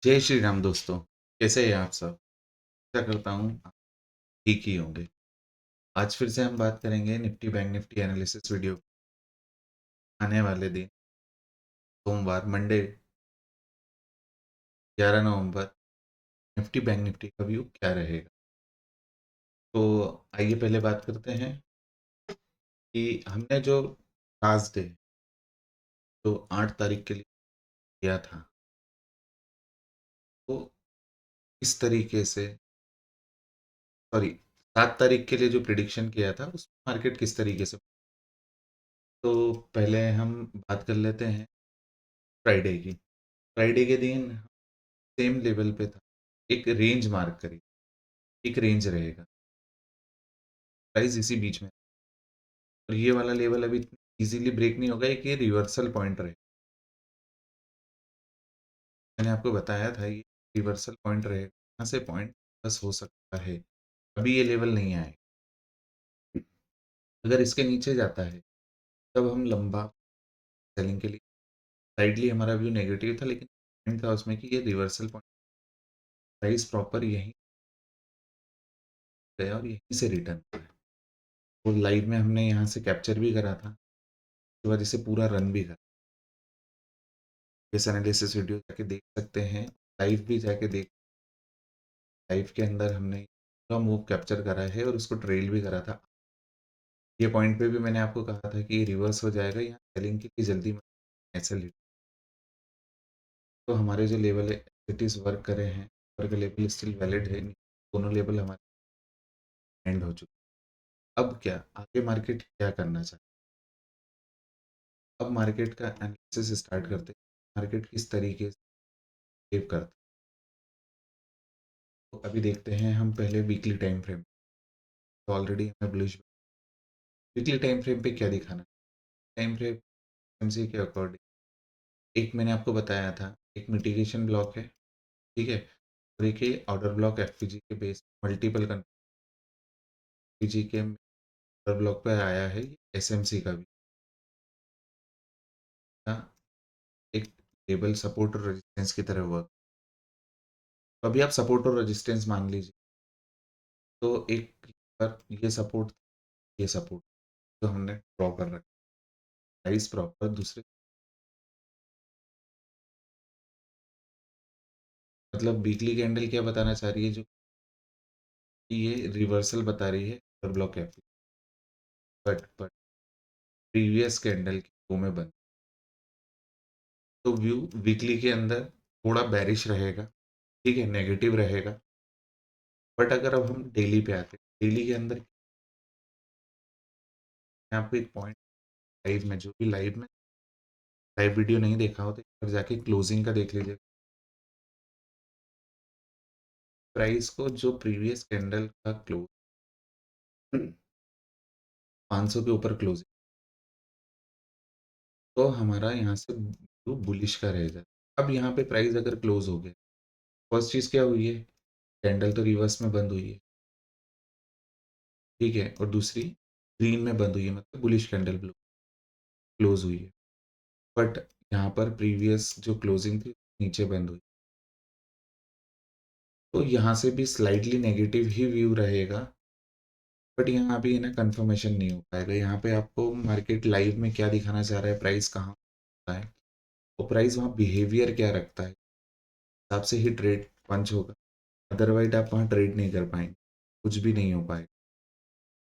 जय श्री राम दोस्तों। कैसे हैं आप सब? आशा करता हूँ आप ठीक ही होंगे। आज फिर से हम बात करेंगे Nifty bank Nifty analysis video. आने वाले दिन सोमवार मंडे 11 नवंबर निफ्टी बैंक निफ्टी का व्यू क्या रहेगा। तो आइए पहले बात करते हैं कि हमने जो लास्ट डे जो 8 तारीख के लिए किया था, तो इस तरीके से सॉरी 7 तारीख के लिए जो प्रिडिक्शन किया था उस मार्केट किस तरीके से। तो पहले हम बात कर लेते हैं फ्राइडे की। फ्राइडे के दिन सेम लेवल पे था, एक रेंज मार्क करी, एक रेंज रहेगा, प्राइस इसी बीच में। और ये वाला लेवल अभी इजीली ब्रेक नहीं होगा, एक ये रिवर्सल पॉइंट रहेगा। मैंने आपको बताया था ये रिवर्सल पॉइंट रहेगा, यहाँ से पॉइंट बस हो सकता है, अभी ये लेवल नहीं आए। अगर इसके नीचे जाता है तब हम लंबा सेलिंग के लिए, साइडली हमारा व्यू नेगेटिव था, लेकिन पॉइंट था उसमें कि ये रिवर्सल पॉइंट, प्राइस प्रॉपर यहीं गया और यहीं से रिटर्न हुआ है। वो लाइव में हमने यहाँ से कैप्चर भी करा था, उसके बाद इसे पूरा रन भी करा। इस एनालिसिस वीडियो जाके देख सकते हैं, लाइव भी जाके देख। लाइव के अंदर हमने पूरा मूव कैप्चर करा है और उसको ट्रेल भी करा था। ये पॉइंट पे भी मैंने आपको कहा था कि रिवर्स हो जाएगा, यहाँ सेलिंग के लिए जल्दी मत, ऐसे ली। तो हमारे जो लेवल है इट इज़ वर्क करे हैं, वर्क लेवल स्टिल वैलिड है, दोनों लेवल हमारे एंड हो चुके। अब क्या आगे मार्केट क्या करना चाहते हैं, अब मार्केट का एनालिसिस स्टार्ट करते हैं, मार्केट किस तरीके से बिहेव करता है। तो अभी देखते हैं हम पहले वीकली टाइम फ्रेम। तो ऑलरेडी हमें बुलिश वीकली टाइम फ्रेम पे क्या दिखाना, टाइम फ्रेम एमसी के अकॉर्डिंग एक मैंने आपको बताया था, एक मिटिगेशन ब्लॉक है, ठीक है, और एक ये ऑर्डर ब्लॉक एफपीजी के बेस मल्टीपल एफपीजी के ऑर्डर ब्लॉक पे आया है एसएमसी का भी ना, एक टेबल सपोर्ट और रेजिस्टेंस की तरह वर्क। तो अभी आप सपोर्ट और रेजिस्टेंस मान लीजिए, तो एक पर ये सपोर्ट जो हमने ड्रॉ कर रखा, प्राइस प्रॉपर दूसरे, मतलब वीकली कैंडल क्या बताना चाह रही है, जो कि ये रिवर्सल बता रही है order block F, but previous candle के दो में बंद। तो व्यू वीकली के अंदर थोड़ा बेरिश रहेगा, ठीक है, नेगेटिव रहेगा। बट अगर अब हम डेली पे आते हैं, डेली के अंदर मैं आपको एक पॉइंट, लाइव में जो भी लाइव वीडियो नहीं देखा हो तो एक बार जाके क्लोजिंग का देख लीजिए। प्राइस को जो प्रीवियस कैंडल का क्लोज 500 के ऊपर क्लोजिंग, तो हमारा यहाँ से व्यू बुलिश का रहेगा। अब यहाँ पे प्राइस अगर क्लोज हो गया, फर्स्ट चीज़ क्या हुई है, कैंडल तो रिवर्स में बंद हुई है, ठीक है, और दूसरी ग्रीन में बंद हुई है, मतलब बुलिश कैंडल ब्लू क्लोज हुई है। बट यहाँ पर प्रीवियस जो क्लोजिंग थी नीचे बंद हुई, तो यहाँ से भी स्लाइटली नेगेटिव ही व्यू रहेगा। बट यहाँ अभी ना कंफर्मेशन नहीं हो पाएगा, यहाँ पे आपको मार्केट लाइव में क्या दिखाना चाह रहा है, प्राइस कहाँ होता है, तो प्राइस वहाँ बिहेवियर क्या रखता है, हिसाब से ही ट्रेड पंच होगा। अदरवाइज आप वहाँ ट्रेड नहीं कर पाएंगे, कुछ भी नहीं हो पाएगा।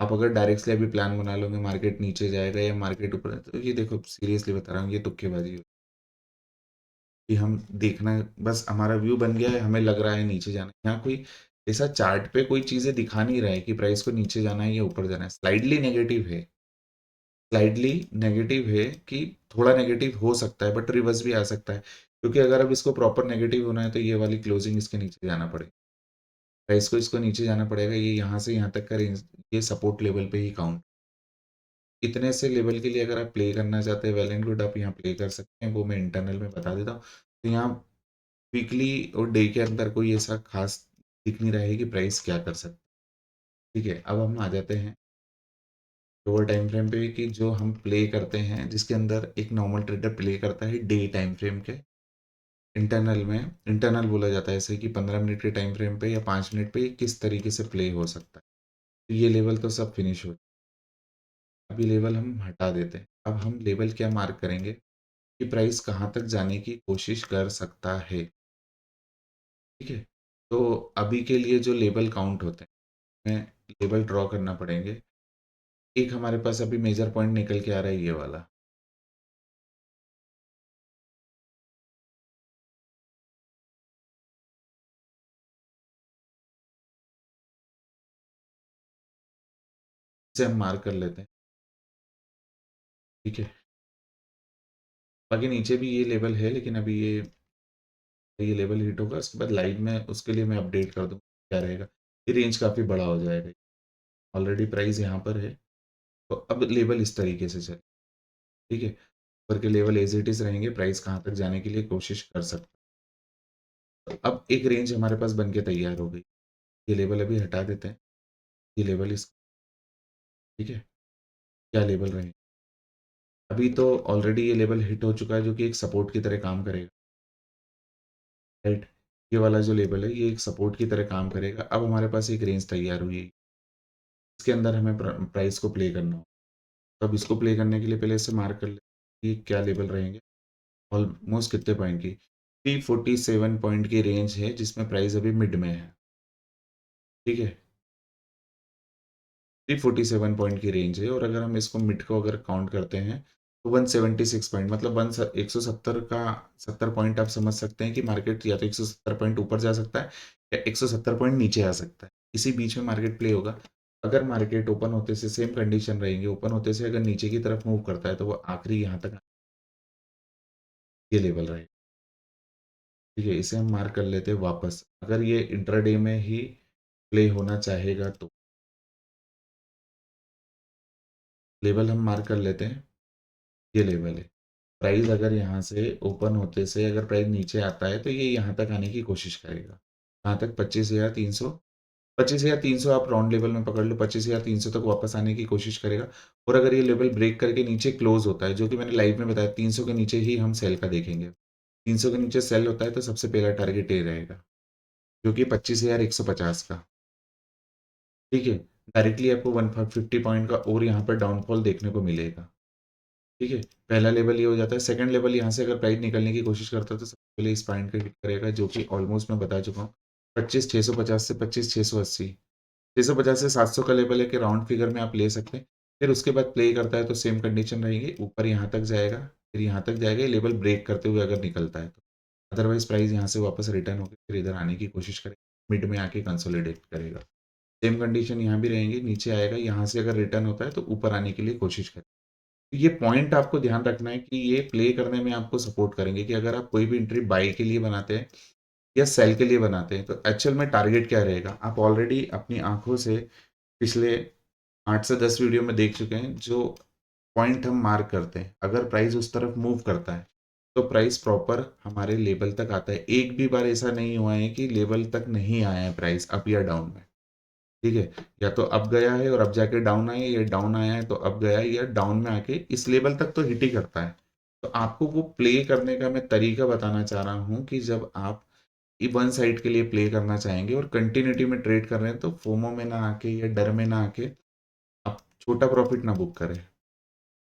आप अगर डायरेक्टली अभी प्लान बना लोगे मार्केट नीचे जाएगा या मार्केट ऊपर, तो ये देखो सीरियसली बता रहा हूँ, ये तुक्केबाजी हो कि हम देखना, बस हमारा व्यू बन गया है, हमें लग रहा है नीचे जाना है। यहाँ कोई ऐसा चार्ट पे कोई चीज़ें दिखा नहीं रहा है कि प्राइस को नीचे जाना है या ऊपर जाना है, स्लाइडली नेगेटिव है, स्लाइडली नेगेटिव है कि थोड़ा नेगेटिव हो सकता है, बट रिवर्स भी आ सकता है, क्योंकि अगर अब इसको प्रॉपर नेगेटिव होना है तो ये वाली क्लोजिंग इसके नीचे जाना पड़ेगा, प्राइस को इसको नीचे जाना पड़ेगा, ये यहाँ से यहाँ तक का रेंज, ये सपोर्ट लेवल पे ही काउंट। इतने से लेवल के लिए अगर आप प्ले करना चाहते हैं, वेल एंड गुड, आप यहाँ प्ले कर सकते हैं, वो मैं इंटरनल में बता देता हूँ। तो यहाँ वीकली और डे के अंदर कोई ऐसा खास दिख नहीं रहा है कि प्राइस क्या कर सकते। ठीक है, अब हम आ जाते हैं लोअर टाइम फ्रेम पे कि जो हम प्ले करते हैं, जिसके अंदर एक नॉर्मल ट्रेडर प्ले करता है डे टाइम फ्रेम के इंटरनल बोला जाता है ऐसे कि 15 मिनट के टाइम फ्रेम पे या 5 मिनट पे ये किस तरीके से प्ले हो सकता है। तो ये लेवल तो सब फिनिश हो, अभी लेवल हम हटा देते हैं। अब हम लेवल क्या मार्क करेंगे कि प्राइस कहाँ तक जाने की कोशिश कर सकता है, ठीक है? तो अभी के लिए जो लेवल काउंट होते हैं, हमें लेवल ड्रॉ करना पड़ेंगे। एक हमारे पास अभी मेजर पॉइंट निकल के आ रहा है ये वाला, इसे हम मार्क कर लेते हैं, ठीक है? बाकी नीचे भी ये लेवल है, लेकिन अभी ये लेवल हिट होगा, उसके बाद लाइव में उसके लिए मैं अपडेट कर दूँ, क्या रहेगा। ये रेंज काफ़ी बड़ा हो जाएगा, ऑलरेडी प्राइस यहाँ पर है, तो अब लेवल इस तरीके से चले, ठीक है? ऊपर के लेवल एज़ इट इज़ रहेंगे, प्राइस कहाँ तक जाने के लिए कोशिश कर सकता है। तो अब एक रेंज हमारे पास बन के तैयार हो गई, ये लेवल अभी हटा देते हैं, ये लेवल इस ठीक है? क्या लेवल रहेंगे? अभी तो ऑलरेडी ये लेवल हिट हो चुका है, जो कि एक सपोर्ट की तरह काम करेगा, राइट? ये वाला जो लेवल है, ये एक सपोर्ट की तरह काम करेगा। अब हमारे पास एक रेंज तैयार हुई है, इसके अंदर हमें प्राइस को प्ले करना होगा। तो अब इसको प्ले करने के लिए पहले इसे मार्क कर लें कि क्या लेवल रहेंगे। ऑलमोस्ट कितने पॉइंट की? 347 पॉइंट की रेंज है, जिसमें प्राइस अभी मिड में है, ठीक है? 347 पॉइंट की रेंज है, और अगर हम इसको मिड को अगर काउंट करते हैं तो 176 पॉइंट, मतलब 170 का 70 पॉइंट आप समझ सकते हैं कि मार्केट या तो 170 पॉइंट ऊपर जा सकता है या 170 पॉइंट नीचे आ सकता है, इसी बीच में मार्केट प्ले होगा। अगर मार्केट ओपन होते से सेम कंडीशन रहेंगे, ओपन होते से अगर नीचे की तरफ मूव करता है तो वो आखिरी यहाँ तक ये लेवल रहेगा, ठीक है? इसे हम मार्क कर लेते हैं वापस। अगर ये इंट्राडे में ही प्ले होना चाहेगा तो लेवल हम मार्क कर लेते हैं, ये लेवल है। प्राइस अगर यहाँ से ओपन होते से अगर प्राइस नीचे आता है तो ये यहाँ तक आने की कोशिश करेगा। कहाँ तक? 25,300, 25,300 आप राउंड लेवल में पकड़ लो, 25,300 तक वापस आने की कोशिश करेगा। और अगर ये लेवल ब्रेक करके नीचे क्लोज होता है, जो कि मैंने लाइव में बताया, 300 के नीचे ही हम सेल का देखेंगे। 300 के नीचे सेल होता है तो सबसे पहला टारगेट ये रहेगा, जो कि 25,150 का, ठीक है? डायरेक्टली आपको 150 पॉइंट का और यहाँ पर डाउनफॉल देखने को मिलेगा, ठीक है? पहला लेवल ये हो जाता है। सेकंड लेवल यहाँ से अगर प्राइस निकलने की कोशिश करता है तो सबसे पहले इस पॉइंट को हिट करेगा, जो कि ऑलमोस्ट मैं बता चुका हूँ, 25,650 से 25,680, 650 से 700 का लेवल है कि राउंड फिगर में आप ले सकते हैं। फिर उसके बाद प्ले करता है तो सेम कंडीशन रहेगी, ऊपर यहाँ तक जाएगा, फिर यहाँ तक जाएगा, ये लेवल ब्रेक करते हुए अगर निकलता है तो। अदरवाइज प्राइस यहाँ से वापस रिटर्न होकर फिर इधर आने की कोशिश करेगा, मिड में आके कंसोलिडेट करेगा। सेम कंडीशन यहाँ भी रहेंगी, नीचे आएगा, यहाँ से अगर रिटर्न होता है तो ऊपर आने के लिए कोशिश करें। ये पॉइंट आपको ध्यान रखना है कि ये प्ले करने में आपको सपोर्ट करेंगे, कि अगर आप कोई भी एंट्री बाय के लिए बनाते हैं या सेल के लिए बनाते हैं तो एक्चुअल में टारगेट क्या रहेगा, आप ऑलरेडी अपनी आंखों से पिछले 8 से 10 वीडियो में देख चुके हैं। जो पॉइंट हम मार्क करते हैं, अगर प्राइस उस तरफ मूव करता है तो प्राइस प्रॉपर हमारे लेवल तक आता है। एक भी बार ऐसा नहीं हुआ है कि लेवल तक नहीं आया है प्राइस अप या डाउन में, ठीक है? या तो अप गया है और अब जाके डाउन आया, या डाउन आया है तो अप गया है, या डाउन में आके इस लेवल तक तो हिट ही करता है। तो आपको वो प्ले करने का मैं तरीका बताना चाह रहा हूँ कि जब आप वन साइड के लिए प्ले करना चाहेंगे और कंटिन्यूटी में ट्रेड कर रहे हैं तो फोमो में ना आके या डर में ना आके आप छोटा प्रॉफिट ना बुक करें।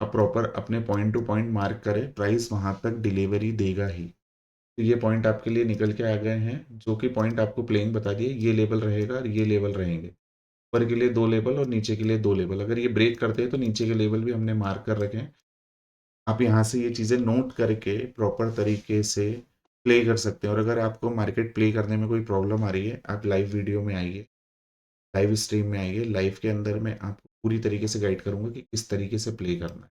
आप प्रॉपर अपने पॉइंट टू पॉइंट मार्क करें, प्राइस वहां तक डिलीवरी देगा ही। तो ये पॉइंट आपके लिए निकल के आ गए हैं, जो कि पॉइंट आपको प्लेइंग बता दिए, ये लेवल रहेगा और ये लेवल रहेंगे। ऊपर के लिए 2 लेवल और नीचे के लिए 2 लेवल। अगर ये ब्रेक करते हैं तो नीचे के लेवल भी हमने मार्क कर रखे हैं। आप यहाँ से ये चीज़ें नोट करके प्रॉपर तरीके से प्ले कर सकते हैं। और अगर आपको मार्केट प्ले करने में कोई प्रॉब्लम आ रही है, आप लाइव वीडियो में आइए, लाइव स्ट्रीम में आइए। लाइव के अंदर मैं आपको पूरी तरीके से गाइड करूँगा कि किस तरीके से प्ले करना है।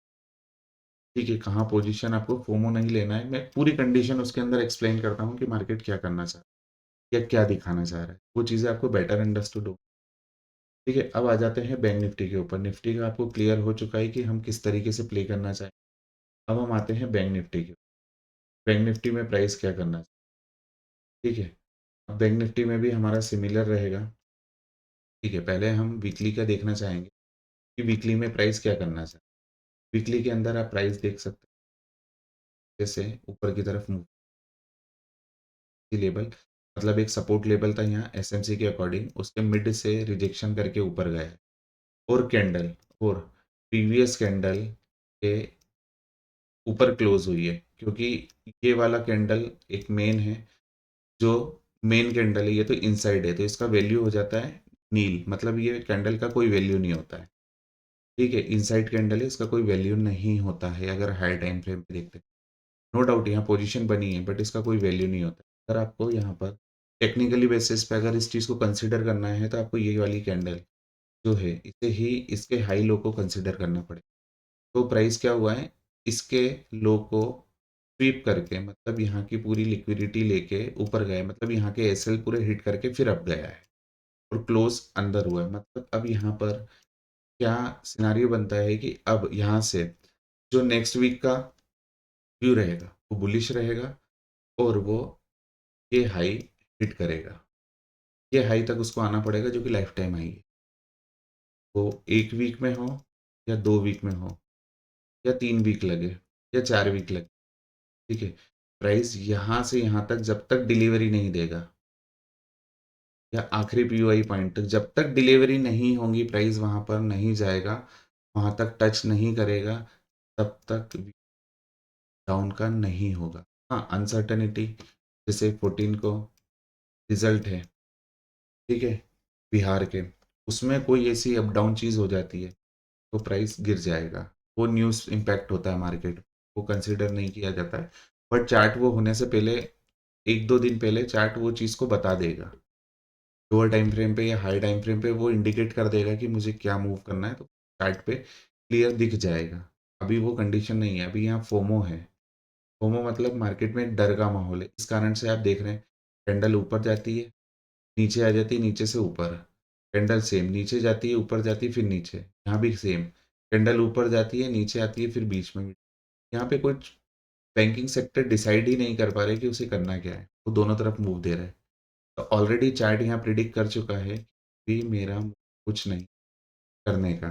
ठीक है, कहाँ पोजीशन, आपको फोमो नहीं लेना है। मैं पूरी कंडीशन उसके अंदर एक्सप्लेन करता हूँ कि मार्केट क्या करना चाह रहा है या क्या दिखाना चाह रहा है। वो चीज़ें आपको बेटर अंडरस्टूड हो। ठीक है, अब आ जाते हैं बैंक निफ्टी के ऊपर। निफ्टी का आपको क्लियर हो चुका है कि हम किस तरीके से प्ले करना चाहें। अब हम आते हैं बैंक निफ्टी के। बैंक निफ्टी में प्राइस क्या करना चाहिए, ठीक है? अब बैंक निफ्टी में भी हमारा सिमिलर रहेगा। ठीक है, पहले हम वीकली का देखना चाहेंगे कि वीकली में प्राइस क्या करना चाहिए। वीकली के अंदर आप प्राइस देख सकते हैं, जैसे ऊपर की तरफ मूव, लेवल, मतलब एक सपोर्ट लेवल था यहाँ एसएमसी के अकॉर्डिंग, उसके मिड से रिजेक्शन करके ऊपर गया है और कैंडल और प्रीवियस कैंडल के ऊपर क्लोज हुई है, क्योंकि ये वाला कैंडल एक मेन है, जो मेन कैंडल है, ये तो इनसाइड है, तो इसका वैल्यू हो जाता है नील, मतलब ये कैंडल का कोई वैल्यू नहीं होता है। ठीक है, इनसाइड कैंडल है, इसका कोई वैल्यू नहीं होता है अगर हाई टाइम फ्रेम पे देखते हैं। नो डाउट यहाँ पोजीशन बनी है, बट इसका कोई वैल्यू नहीं होता। अगर आपको यहाँ पर टेक्निकली बेसिस पे अगर इस चीज़ को कंसिडर करना है, तो आपको ये वाली कैंडल जो है इसे ही इसके हाई लो को कंसिडर करना पड़ेगा। तो प्राइस क्या हुआ है, इसके लो को स्वीप करके, मतलब यहाँ की पूरी लिक्विडिटी लेके ऊपर गया है, मतलब यहाँ के एसएल पूरे हिट करके फिर अप गया है और क्लोज अंदर हुआ है। मतलब अब यहाँ पर क्या सिनारियो बनता है कि अब यहाँ से जो नेक्स्ट वीक का व्यू रहेगा वो बुलिश रहेगा, और वो ये हाई हिट करेगा। ये हाई तक उसको आना पड़ेगा, जो कि लाइफ टाइम हाई है। वो 1 वीक में हो या 2 वीक में हो या 3 वीक लगे या 4 वीक लगे, ठीक है। प्राइस यहाँ से यहाँ तक जब तक डिलीवरी नहीं देगा, या आखिरी पीओआई पॉइंट तक जब तक डिलीवरी नहीं होगी, प्राइस वहाँ पर नहीं जाएगा, वहाँ तक टच नहीं करेगा, तब तक डाउन का नहीं होगा। हाँ, अनसर्टेनिटी जैसे 14 को रिजल्ट है, ठीक है, बिहार के, उसमें कोई ऐसी अप डाउन चीज़ हो जाती है तो प्राइस गिर जाएगा। वो न्यूज़ इम्पैक्ट होता है मार्केट, वो कंसिडर नहीं किया जाता है, बट चार्ट वो होने से पहले 1-2 दिन पहले चार्ट वो चीज़ को बता देगा। लोअर टाइम फ्रेम पे या हाई टाइम फ्रेम पे वो इंडिकेट कर देगा कि मुझे क्या मूव करना है, तो चार्ट पे क्लियर दिख जाएगा। अभी वो कंडीशन नहीं है, अभी यहाँ फोमो है। फोमो मतलब मार्केट में एक डर का माहौल है, इस कारण से आप देख रहे हैं कैंडल ऊपर जाती है, नीचे आ जाती है, नीचे से ऊपर, कैंडल सेम, नीचे जाती है, ऊपर जाती है, फिर नीचे, यहाँ भी सेम, कैंडल ऊपर जाती है, नीचे आती है, फिर बीच में भी। यहाँ पे कुछ बैंकिंग सेक्टर डिसाइड ही नहीं कर पा रहे कि उसे करना क्या है, वो दोनों तरफ मूव दे रहा है। तो ऑलरेडी चार्ट यहाँ प्रिडिक्ट कर चुका है कि मेरा कुछ नहीं करने का,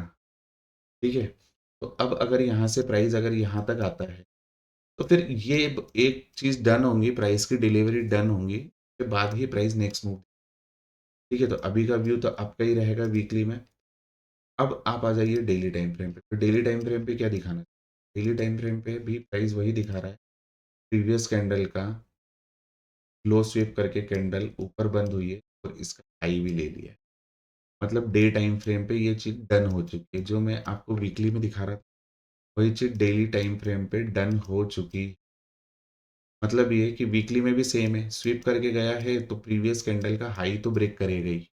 ठीक है। तो अब अगर यहाँ से प्राइस अगर यहाँ तक आता है, तो फिर ये एक चीज़ डन होंगी, प्राइस की डिलीवरी डन होंगी, उसके बाद ही प्राइस नेक्स्ट मूव, ठीक है। तो अभी का व्यू तो आपका ही रहेगा वीकली में। अब आप आ जाइए डेली टाइम फ्रेम पे, तो डेली टाइम फ्रेम पे क्या दिखाना है? डेली टाइम फ्रेम पे भी प्राइस वही दिखा रहा है, प्रीवियस कैंडल का लो स्वीप करके कैंडल ऊपर बंद हुई है और इसका हाई भी ले लिया है। मतलब डे टाइम फ्रेम पे ये चीज़ डन हो चुकी है, जो मैं आपको वीकली में दिखा रहा था वही चीज़ डेली टाइम फ्रेम पे डन हो चुकी। मतलब ये है कि वीकली में भी सेम है, स्वीप करके गया है तो प्रीवियस कैंडल का हाई तो ब्रेक करेगा ही,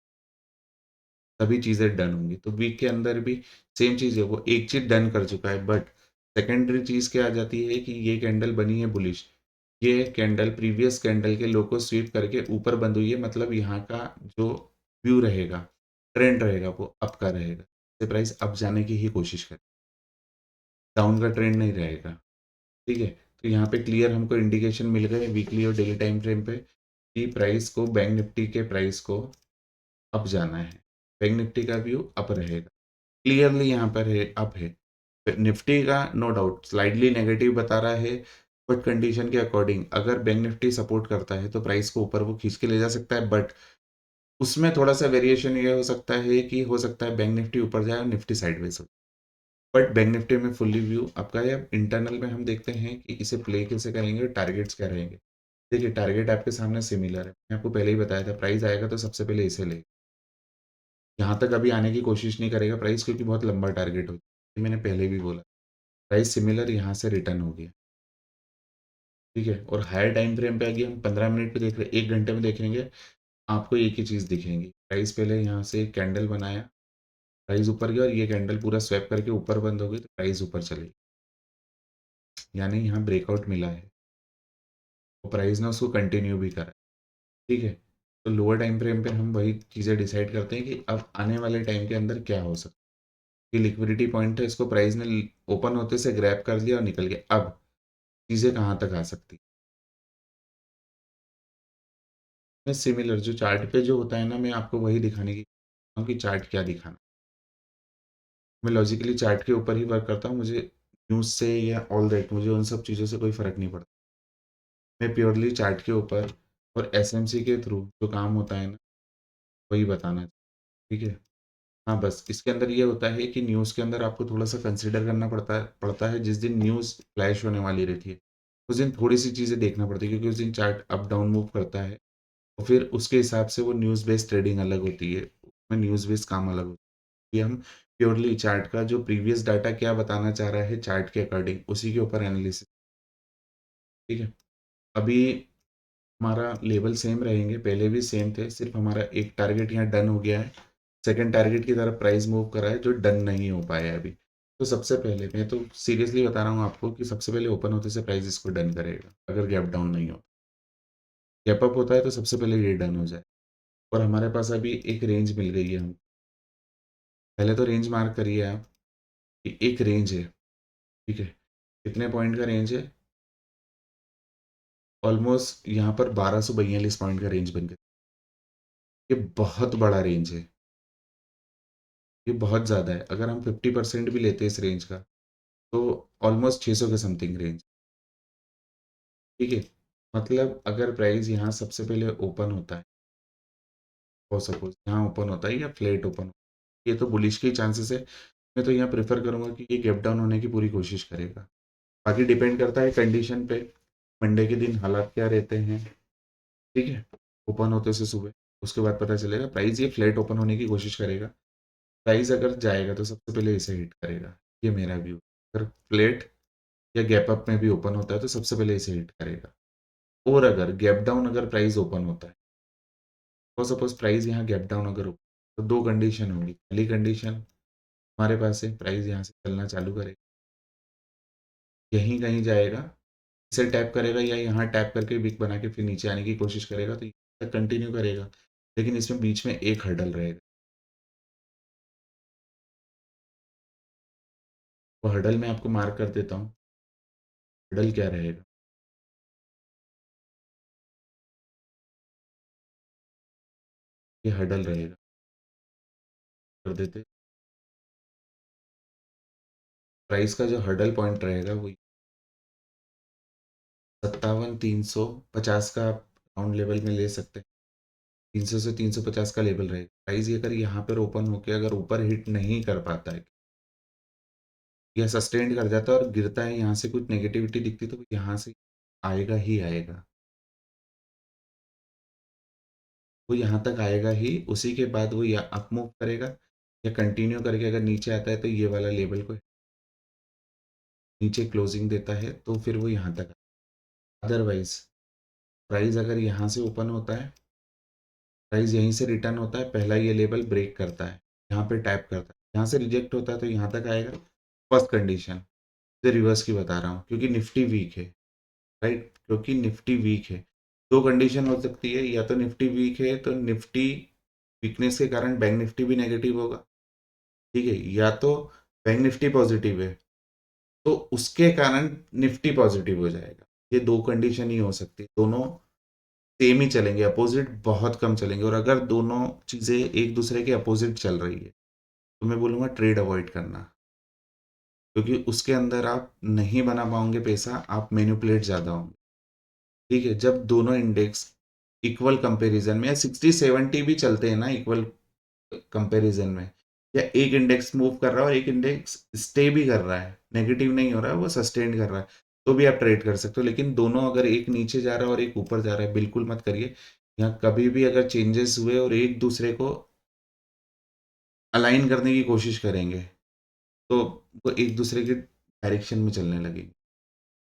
तभी चीज़ें डन होंगी। तो वीक के अंदर भी सेम चीज़ है, वो एक चीज़ डन कर चुका है, बट सेकेंडरी चीज़ क्या आ जाती है कि ये कैंडल बनी है बुलिश, ये कैंडल प्रीवियस कैंडल के लो को स्वीप करके ऊपर बंद हुई है, मतलब यहाँ का जो व्यू रहेगा, ट्रेंड रहेगा, वो अप का रहेगा, तो प्राइस अप जाने की ही कोशिश करे, डाउन का ट्रेंड नहीं रहेगा, ठीक है। तो यहाँ पे क्लियर हमको इंडिकेशन मिल गए वीकली और डेली टाइम फ्रेम पे कि प्राइस को, बैंक निफ्टी के प्राइस को अप जाना है, बैंक निफ्टी का व्यू अप रहेगा, क्लियरली यहाँ पर है, अप है। निफ्टी का नो डाउट स्लाइडली नेगेटिव बता रहा है, बट कंडीशन के अकॉर्डिंग अगर बैंक निफ्टी सपोर्ट करता है तो प्राइस को ऊपर वो खींच के ले जा सकता है, बट उसमें थोड़ा सा वेरिएशन ये हो सकता है कि हो सकता है बैंक निफ्टी ऊपर जाए और निफ्टी साइडवेज हो, बट बैंक निफ्टी में फुल्ली व्यू आपका है। अब इंटरनल में हम देखते हैं कि इसे प्ले कैसे करेंगे, टारगेट्स क्या रहेंगे। देखिए टारगेट आपके सामने सिमिलर है, मैंने आपको पहले ही बताया था, प्राइस आएगा तो सबसे पहले इसे ले, यहाँ तक अभी आने की कोशिश नहीं करेगा प्राइस, क्योंकि बहुत लंबा टारगेट हो, मैंने पहले भी बोला, प्राइस सिमिलर यहाँ से रिटर्न हो गया, ठीक है। और हायर टाइम फ्रेम पे अगर हम 15 मिनट पे देख रहे हैं, 1 घंटे में देखेंगे, आपको एक ही चीज़ दिखेंगी, प्राइस पहले यहाँ से एक कैंडल बनाया, प्राइस ऊपर गया और ये कैंडल पूरा स्वैप करके ऊपर बंद हो गई, तो प्राइस ऊपर चली, यानी यहाँ ब्रेकआउट मिला है, तो प्राइस ने उसको कंटिन्यू भी करा, ठीक है। तो लोअर टाइम फ्रेम पे हम वही चीज़ें डिसाइड करते हैं कि अब आने वाले टाइम के अंदर क्या हो सकता है, ये लिक्विडिटी पॉइंट है, इसको प्राइस ने ओपन होते से ग्रैब कर लिया और निकल गया, अब चीज़ें कहाँ तक आ सकती है। सिमिलर जो चार्ट पे जो होता है ना, मैं आपको वही दिखाने की कि चार्ट क्या दिखाना, मैं लॉजिकली चार्ट के ऊपर ही वर्क करता हूँ, मुझे न्यूज़ से या ऑल दैट मुझे उन सब चीज़ों से कोई फ़र्क नहीं पड़ता, मैं प्योरली चार्ट के ऊपर और एसएमसी के थ्रू जो काम होता है ना, वही बताना, ठीक है? हाँ, बस इसके अंदर ये होता है कि न्यूज़ के अंदर आपको थोड़ा-सा कंसीडर करना पड़ता है जिस दिन न्यूज़ फ्लैश होने वाली रहती है, उस दिन थोड़ी-सी चीज़ें देखना पड़ती है क्योंकि उस दिन चार्ट अप डाउन मूव करता है। और फिर उसके हिसाब से वो न्यूज़ बेस्ड ट्रेडिंग अलग होती है, उसमें न्यूज़ बेस्ड काम अलग होता है। ये हम प्योरली चार्ट का जो प्रीवियस डाटा क्या बताना चाह रहा है चार्ट के अकॉर्डिंग, उसी के ऊपर एनालिसिस, ठीक है? अभी हमारा लेवल सेम रहेंगे, पहले भी सेम थे, सिर्फ हमारा एक टारगेट यहाँ डन हो गया है, सेकंड टारगेट की तरफ प्राइस मूव कर रहा है जो डन नहीं हो पाया है अभी। तो सबसे पहले मैं तो सीरियसली बता रहा हूँ आपको कि सबसे पहले ओपन होते से प्राइस इसको डन करेगा, अगर गैप डाउन नहीं हो। गैप अप होता है तो सबसे पहले ये डन हो जाए। और हमारे पास अभी एक रेंज मिल गई है, हम पहले तो रेंज मार्क करिए आप कि एक रेंज है, ठीक है? कितने पॉइंट का रेंज है? ऑलमोस्ट यहाँ पर 1242 पॉइंट का रेंज बन गया। ये बहुत बड़ा रेंज है, ये बहुत ज़्यादा है। अगर हम 50% भी लेते हैं इस रेंज का, तो ऑलमोस्ट 600 के समथिंग रेंज, ठीक है? मतलब अगर प्राइस यहाँ सबसे पहले ओपन होता है, फॉर सपोज यहाँ ओपन होता है या फ्लैट ओपन, ये तो बुलिश के चांसेस है। मैं तो यहाँ प्रेफर करूँगा कि ये गैप डाउन होने की पूरी कोशिश करेगा। बाकी डिपेंड करता है कंडीशन पे, मंडे के दिन हालात क्या रहते हैं, ठीक है? ओपन होते से सुबह, उसके बाद पता चलेगा। प्राइस ये फ्लैट ओपन होने की कोशिश करेगा। प्राइस अगर जाएगा तो सबसे पहले इसे हिट करेगा, ये मेरा व्यू। अगर फ्लैट या गैप अप में भी ओपन होता है तो सबसे पहले इसे हिट करेगा। और अगर गैप डाउन अगर प्राइस ओपन होता है, तो सपोज प्राइस यहाँ गैप डाउन अगर हो, तो दो कंडीशन होगी। पहली कंडीशन हमारे पास है, प्राइस यहाँ से चलना चालू करेगा, यहीं कहीं जाएगा, इसे टैप करेगा या यहाँ टैप करके विक बना के फिर नीचे आने की कोशिश करेगा, तो ये कंटिन्यू करेगा। लेकिन इसमें बीच में एक हर्डल रहेगा। वो हर्डल मैं आपको मार्क कर देता हूँ। हर्डल क्या रहेगा? ये हर्डल रहेगा, कर देते। प्राइस का जो हर्डल पॉइंट रहेगा वो 57,350 का आप राउंड लेवल में ले सकते हैं। 300 से 350 का लेवल रहेगा। प्राइस ये अगर यहाँ पर ओपन होके अगर ऊपर हिट नहीं कर पाता है या सस्टेन कर जाता है और गिरता है, यहाँ से कुछ नेगेटिविटी दिखती है, तो यहाँ से आएगा ही आएगा। वो यहाँ तक आएगा ही, उसी के बाद वो या अप मूव करेगा या कंटिन्यू करके अगर नीचे आता है तो ये वाला लेवल को नीचे क्लोजिंग देता है तो फिर वो यहाँ तक। अदरवाइज प्राइस अगर यहाँ से ओपन होता है, प्राइस यहीं से रिटर्न होता है, पहला ये लेवल ब्रेक करता है, यहाँ पे टैप करता है, यहाँ से रिजेक्ट होता है तो यहाँ तक आएगा। फर्स्ट कंडीशन से रिवर्स की बता रहा हूँ क्योंकि निफ्टी वीक है, राइट? क्योंकि निफ्टी वीक है। दो कंडीशन हो सकती है, या तो निफ्टी वीक है तो निफ्टी वीकनेस के कारण बैंक निफ्टी भी नेगेटिव होगा, ठीक है? या तो बैंक निफ्टी पॉजिटिव है तो उसके कारण निफ्टी पॉजिटिव हो जाएगा। ये दो कंडीशन ही हो सकती है, दोनों सेम ही चलेंगे, अपोजिट बहुत कम चलेंगे। और अगर दोनों चीज़ें एक दूसरे के अपोजिट चल रही है तो मैं बोलूँगा ट्रेड अवॉइड करना, क्योंकि उसके अंदर आप नहीं बना पाओगे पैसा, आप मैनिपुलेट ज़्यादा होंगे, ठीक है? जब दोनों इंडेक्स इक्वल कंपैरिजन में या 60-70 भी चलते हैं ना इक्वल कंपैरिजन में, या एक इंडेक्स मूव कर रहा है और एक इंडेक्स स्टे भी कर रहा है, नेगेटिव नहीं हो रहा है, वो सस्टेन कर रहा है, तो भी आप ट्रेड कर सकते हो। लेकिन दोनों अगर एक नीचे जा रहा है और एक ऊपर जा रहा है, बिल्कुल मत करिए। यहाँ कभी भी अगर चेंजेस हुए और एक दूसरे को अलाइन करने की कोशिश करेंगे तो वो एक दूसरे के डायरेक्शन में चलने लगेगी।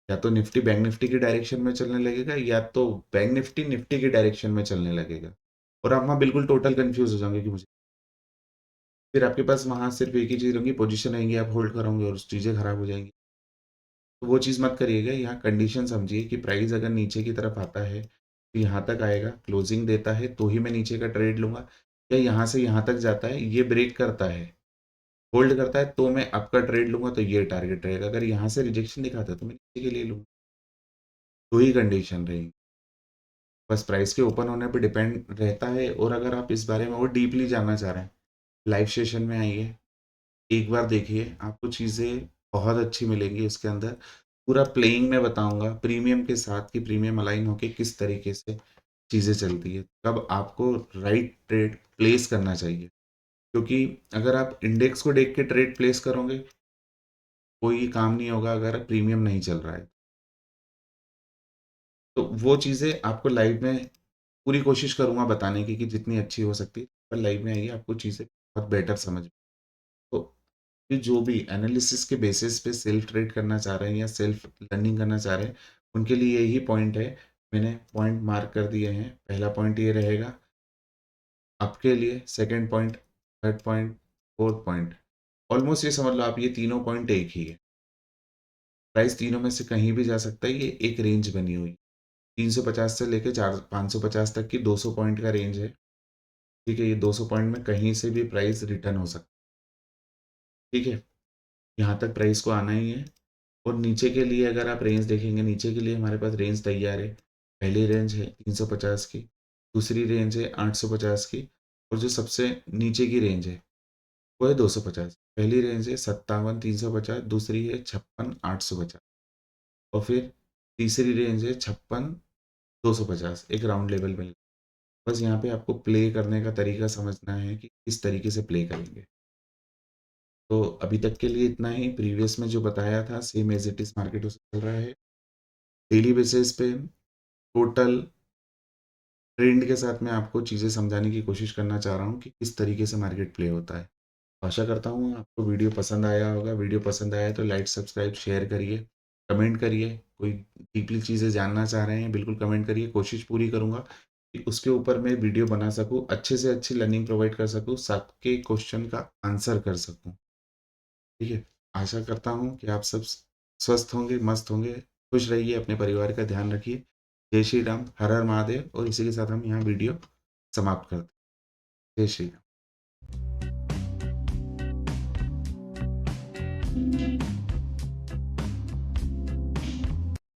या तो निफ्टी बैंक निफ्टी की डायरेक्शन में चलने लगेगा, या तो बैंक निफ्टी निफ्टी की डायरेक्शन में चलने लगेगा, और आप वहाँ बिल्कुल टोटल कंफ्यूज हो जाओगे कि मुझे, फिर आपके पास वहाँ सिर्फ एक ही चीज़ होगी, पोजीशन रहेंगी, आप होल्ड करोगे और चीज़ें खराब हो जाएंगी। तो वो चीज़ मत करिएगा। यहाँ कंडीशन समझिए कि प्राइस अगर नीचे की तरफ आता है तो यहाँ तक आएगा, क्लोजिंग देता है तो ही मैं नीचे का ट्रेड लूंगा, या यहाँ से यहाँ तक जाता है, ये ब्रेक करता है, होल्ड करता है, तो मैं आपका ट्रेड लूंगा, तो ये टारगेट रहेगा। अगर यहाँ से रिजेक्शन दिखाता है तो मैं नीचे के लिए लूंगा। दो ही कंडीशन रहेगी, बस प्राइस के ओपन होने पे डिपेंड रहता है। और अगर आप इस बारे में और डीपली जानना चाह रहे हैं, लाइव सेशन में आइए, एक बार देखिए, आपको चीज़ें बहुत अच्छी मिलेंगी इसके अंदर। पूरा प्लेइंग में बताऊंगा प्रीमियम के साथ कि प्रीमियम अलाइन होके किस तरीके से चीज़ें चलती है, कब आपको राइट ट्रेड प्लेस करना चाहिए। क्योंकि अगर आप इंडेक्स को देख के ट्रेड प्लेस करोगे, कोई काम नहीं होगा अगर प्रीमियम नहीं चल रहा है। तो वो चीज़ें आपको लाइव में पूरी कोशिश करूँगा बताने की कि जितनी अच्छी हो सकती है, पर लाइव में आइए आपको चीज़ें बहुत बेटर समझ में। तो ये जो भी एनालिसिस के बेसिस पे सेल्फ ट्रेड करना चाह रहे हैं या सेल्फ लर्निंग करना चाह रहे हैं, उनके लिए यही पॉइंट है। मैंने पॉइंट मार्क कर दिए हैं। पहला पॉइंट ये रहेगा आपके लिए, second point, third point, fourth point. Almost ये समझ लो आप ये तीनों पॉइंट एक ही है। प्राइस तीनों में से कहीं भी जा सकता है, ये एक रेंज बनी हुई। 350 से लेके 550 तक की 200 पॉइंट का रेंज है। ठीक है, ये 200 पॉइंट में कहीं से भी प्राइस रिटर्न हो सकता है। ठीक है, यहाँ तक प्राइस को आना ही है। और नीचे के लिए अगर आप रेंज देखेंगे, नीचे के लिए हमारे पास रेंज तैयार है। पहली रेंज है 350 की, दूसरी रेंज है 850 की, और जो सबसे नीचे की रेंज है वो है 250। पहली रेंज है 57 350, दूसरी है 56 850, और फिर तीसरी रेंज है 56 250। एक राउंड लेवल में बस यहाँ पे आपको प्ले करने का तरीका समझना है कि किस तरीके से प्ले करेंगे। तो अभी तक के लिए इतना ही। प्रीवियस में जो बताया था same as it is market उसे चल रहा है। डेली बेसिस पे टोटल ट्रेंड के साथ मैं आपको चीज़ें समझाने की कोशिश करना चाह रहा हूँ कि किस तरीके से मार्केट प्ले होता है। आशा करता हूँ आपको वीडियो पसंद आया होगा। वीडियो पसंद आया तो लाइक, सब्सक्राइब, शेयर करिए, कमेंट करिए। कोई डीपली चीज़ें जानना चाह रहे हैं, बिल्कुल कमेंट करिए। कोशिश पूरी करूँगा कि उसके ऊपर मैं वीडियो बना सकूँ, अच्छे से अच्छी लर्निंग प्रोवाइड कर सकूँ, सबके क्वेश्चन का आंसर कर सकूँ। ठीक है, आशा करता हूँ कि आप सब स्वस्थ होंगे, मस्त होंगे, खुश रहिए, अपने परिवार का ध्यान रखिए। जय श्री राम, हर हर महादेव। और इसी के साथ हम यहाँ वीडियो समाप्त करते हैं। जय श्री राम।